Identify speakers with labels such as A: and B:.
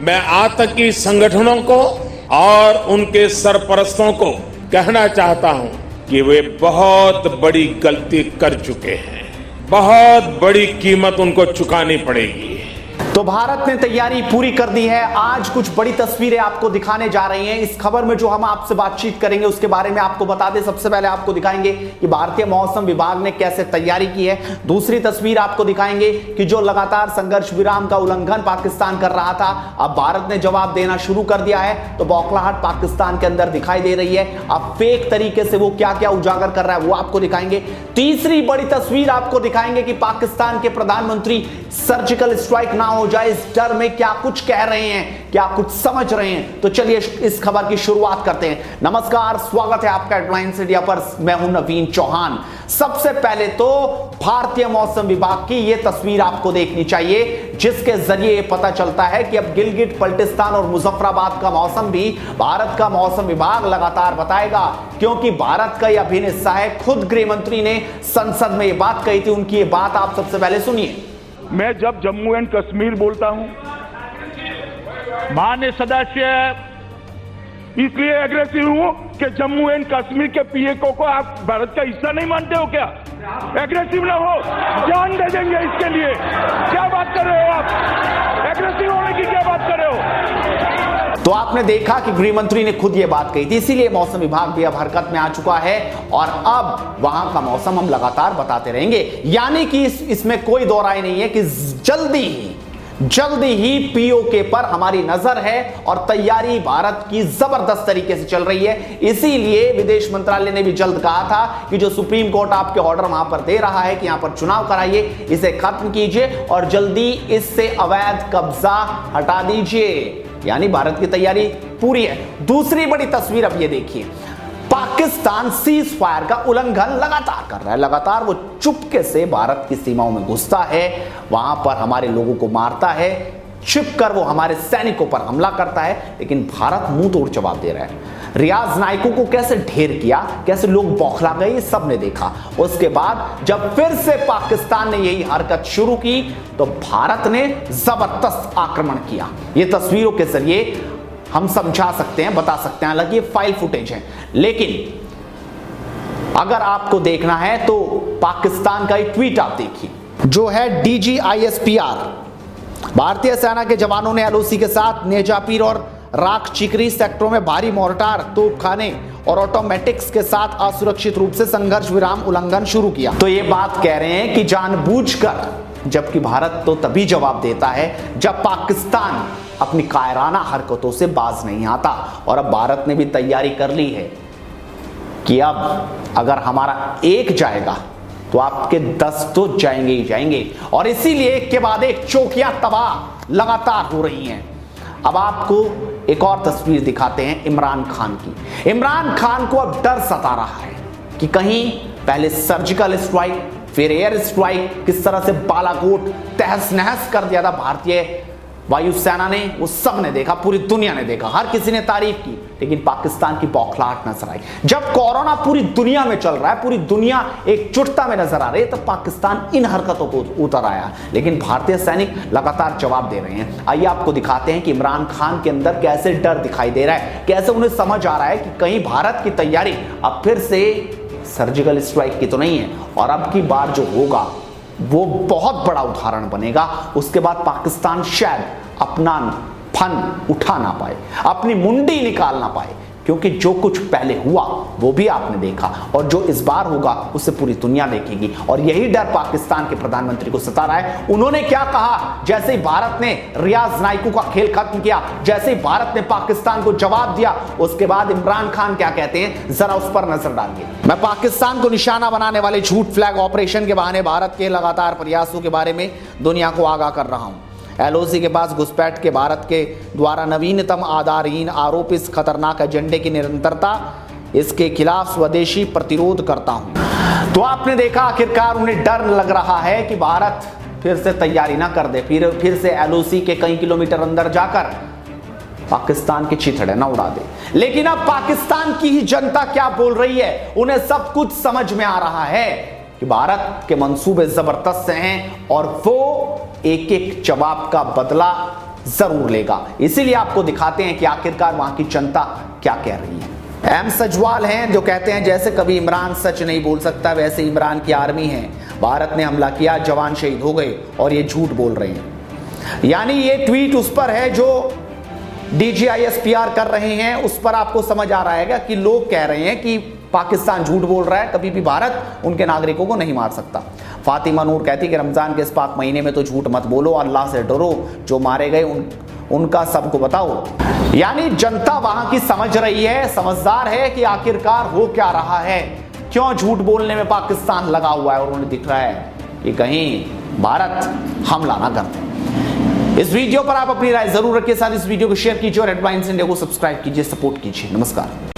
A: मैं आतंकी संगठनों को और उनके सरपरस्तों को कहना चाहता हूं कि वे बहुत बड़ी गलती कर चुके हैं। बहुत बड़ी कीमत उनको चुकानी पड़ेगी।
B: तो भारत ने तैयारी पूरी कर दी है। आज कुछ बड़ी तस्वीरें आपको दिखाने जा रही हैं। इस खबर में जो हम आपसे बातचीत करेंगे उसके बारे में आपको बता दें। सबसे पहले आपको दिखाएंगे कि भारतीय मौसम विभाग ने कैसे तैयारी की है। दूसरी तस्वीर आपको दिखाएंगे कि जो लगातार संघर्ष विराम का उल्लंघन पाकिस्तान कर रहा था, अब भारत ने जवाब देना शुरू कर दिया है। तो बौखलाहट पाकिस्तान के अंदर दिखाई दे रही है। अब फेक तरीके से वो क्या क्या उजागर कर रहा है वो आपको दिखाएंगे। तीसरी बड़ी तस्वीर आपको दिखाएंगे कि पाकिस्तान के प्रधानमंत्री सर्जिकल स्ट्राइक ना हो जाए इस डर में क्या कुछ कह रहे हैं, क्या कुछ समझ रहे हैं। तो चलिए इस खबर की शुरुआत करते हैं। नमस्कार, स्वागत है आपका हेडलाइंस इंडिया पर। मैं हूं नवीन चौहान। सबसे पहले तो भारतीय मौसम विभाग की यह तस्वीर आपको देखनी चाहिए, जिसके जरिए यह पता चलता है कि अब गिलगिट बल्टिस्तान और मुजफ्फराबाद का मौसम भी भारत का मौसम विभाग लगातार बताएगा, क्योंकि भारत का यह अभिन्न हिस्सा है। खुद गृह मंत्री ने संसद में यह बात कही थी। उनकी ये बात आप सबसे पहले सुनिए।
C: मैं जब जम्मू एंड कश्मीर बोलता हूं, माननीय सदस्य इसलिए एग्रेसिव हूं कि जम्मू एंड कश्मीर के पीएको को आप भारत का हिस्सा नहीं मानते हो क्या? एग्रेसिव ना हो, जान दे देंगे इसके लिए। क्या बात कर रहे हो आप? एग्रेसिव होने की क्या बात कर रहे हो?
B: तो आपने देखा कि गृह मंत्री ने खुद ये बात कही थी, इसीलिए मौसम विभाग भी अब हरकत में आ चुका है और अब वहां का मौसम हम लगातार बताते रहेंगे। यानी कि इसमें कोई दो राय नहीं है कि जल्दी ही पीओके पर हमारी नजर है और तैयारी भारत की जबरदस्त तरीके से चल रही है। इसीलिए विदेश मंत्रालय ने भी जल्द कहा था कि जो सुप्रीम कोर्ट आपके ऑर्डर वहां पर दे रहा है कि यहां पर चुनाव कराइए, इसे खत्म कीजिए और जल्दी इससे अवैध कब्जा हटा दीजिए। यानी भारत की तैयारी पूरी है। दूसरी बड़ी तस्वीर अब ये देखिए, पाकिस्तान सीज फायर का उल्लंघन लगातार कर रहा है। लगातार वो चुपके से भारत की सीमाओं में घुसता है, वहां पर हमारे लोगों को मारता है, छिपकर वो हमारे सैनिकों पर हमला करता है, लेकिन भारत मुंह तोड़ जवाब दे रहा है। रियाज नाइकों को कैसे ढेर किया, कैसे लोग बौखला गए, ये सबने देखा। उसके बाद जब फिर से पाकिस्तान ने यही हरकत शुरू की तो भारत ने जबरदस्त आक्रमण किया। ये तस्वीरों के जरिए हम समझा सकते हैं, बता सकते हैं। हालांकि ये फाइल फुटेज है, लेकिन अगर आपको देखना है तो पाकिस्तान का एक ट्वीट आप देखिए, जो है DGISPR। भारतीय सेना के जवानों ने LOC के साथ नेजापीर और राख चिकरी सेक्टरों में भारी मोर्टार, तोपखाने और ऑटोमेटिक्स के साथ असुरक्षित रूप से संघर्ष विराम उल्लंघन शुरू किया। तो ये बात कह रहे हैं कि जानबूझकर, जबकि भारत तो तभी जवाब देता है जब पाकिस्तान अपनी कायराना हरकतों से बाज नहीं आता। और अब भारत ने भी तैयारी कर ली है कि अब अगर हमारा एक जाएगा तो आपके 10 तो जाएंगे ही जाएंगे। और इसीलिए एक के बाद एक चौकियां तबाह लगातार हो रही हैं। अब आपको एक और तस्वीर दिखाते हैं इमरान खान की। इमरान खान को अब डर सता रहा है कि कहीं पहले सर्जिकल स्ट्राइक, फिर एयर स्ट्राइक, किस तरह से बालाकोट तहस नहस कर दिया था भारतीय वायुसेना ने, वो सब ने देखा, पूरी दुनिया ने देखा, हर किसी ने तारीफ की। लेकिन पाकिस्तान की बौखलाहट नजर आई। जब कोरोना पूरी दुनिया में चल रहा है, पूरी दुनिया एकजुटता में नजर आ रही है, तब पाकिस्तान इन हरकतों को उतर आया। लेकिन भारतीय सैनिक लगातार जवाब दे रहे हैं। आइए आपको दिखाते हैं कि इमरान खान के अंदर कैसे डर दिखाई दे रहा है, कैसे उन्हें समझ आ रहा है कि कहीं भारत की तैयारी अब फिर से सर्जिकल स्ट्राइक की तो नहीं है। और अब की बार जो होगा वो बहुत बड़ा उदाहरण बनेगा। उसके बाद पाकिस्तान शायद अपना फन उठा ना पाए, अपनी मुंडी निकाल ना पाए, क्योंकि जो कुछ पहले हुआ वो भी आपने देखा और जो इस बार होगा उसे पूरी दुनिया देखेगी। और यही डर पाकिस्तान के प्रधानमंत्री को सता रहा है। उन्होंने क्या कहा, जैसे ही भारत ने रियाज नाइकू का खेल खत्म किया, जैसे ही भारत ने पाकिस्तान को जवाब दिया, उसके बाद इमरान खान क्या कहते हैं, जरा उस पर नजर डालिए। मैं पाकिस्तान को निशाना बनाने वाले झूठ फ्लैग ऑपरेशन के बहाने भारत के लगातार प्रयासों के बारे में दुनिया को आगाह कर रहा हूं। LOC के पास घुसपैठ के भारत के द्वारा नवीनतम आधारहीन आरोप इस खतरनाक एजेंडे की निरंतरता, इसके खिलाफ स्वदेशी प्रतिरोध करता हूं। तो आपने देखा, आखिरकार उन्हें डर लग रहा है कि भारत फिर से तैयारी ना कर दे, फिर से LOC के कई किलोमीटर अंदर जाकर पाकिस्तान के चिथड़े ना उड़ा दे। लेकिन अब पाकिस्तान की ही जनता क्या बोल रही है, उन्हें सब कुछ समझ में आ रहा है कि भारत के मंसूबे जबरदस्त हैं और वो एक एक जवाब का बदला जरूर लेगा। इसीलिए आपको दिखाते हैं कि आखिरकार वहां की जनता क्या कह रही है। एम सजवाल हैं जो कहते हैं जैसे कभी इमरान सच नहीं बोल सकता वैसे इमरान की आर्मी है, भारत ने हमला किया, जवान शहीद हो गए और ये झूठ बोल रहे हैं। यानी ये ट्वीट उस पर है जो DGISPR कर रहे हैं, उस पर आपको समझ आ रहा है कि लोग कह रहे हैं कि पाकिस्तान झूठ बोल रहा है, कभी भी भारत उनके नागरिकों को नहीं मार सकता। फातिमा नूर कहती कि रमजान के इस पाक महीने में तो झूठ मत बोलो, अल्लाह से डरो, जो मारे गए उनका सबको बताओ। यानी जनता वहां की समझ रही है, समझदार है कि आखिरकार हो क्या रहा है, क्यों झूठ बोलने में पाकिस्तान लगा हुआ है और उन्हें दिख रहा है कि कहीं भारत हमला ना कर दे। इस वीडियो पर आप अपनी राय जरूर रखिए, साथ इस वीडियो को शेयर कीजिए और हेडलाइंस इंडिया को सब्सक्राइब कीजिए, सपोर्ट कीजिए। नमस्कार।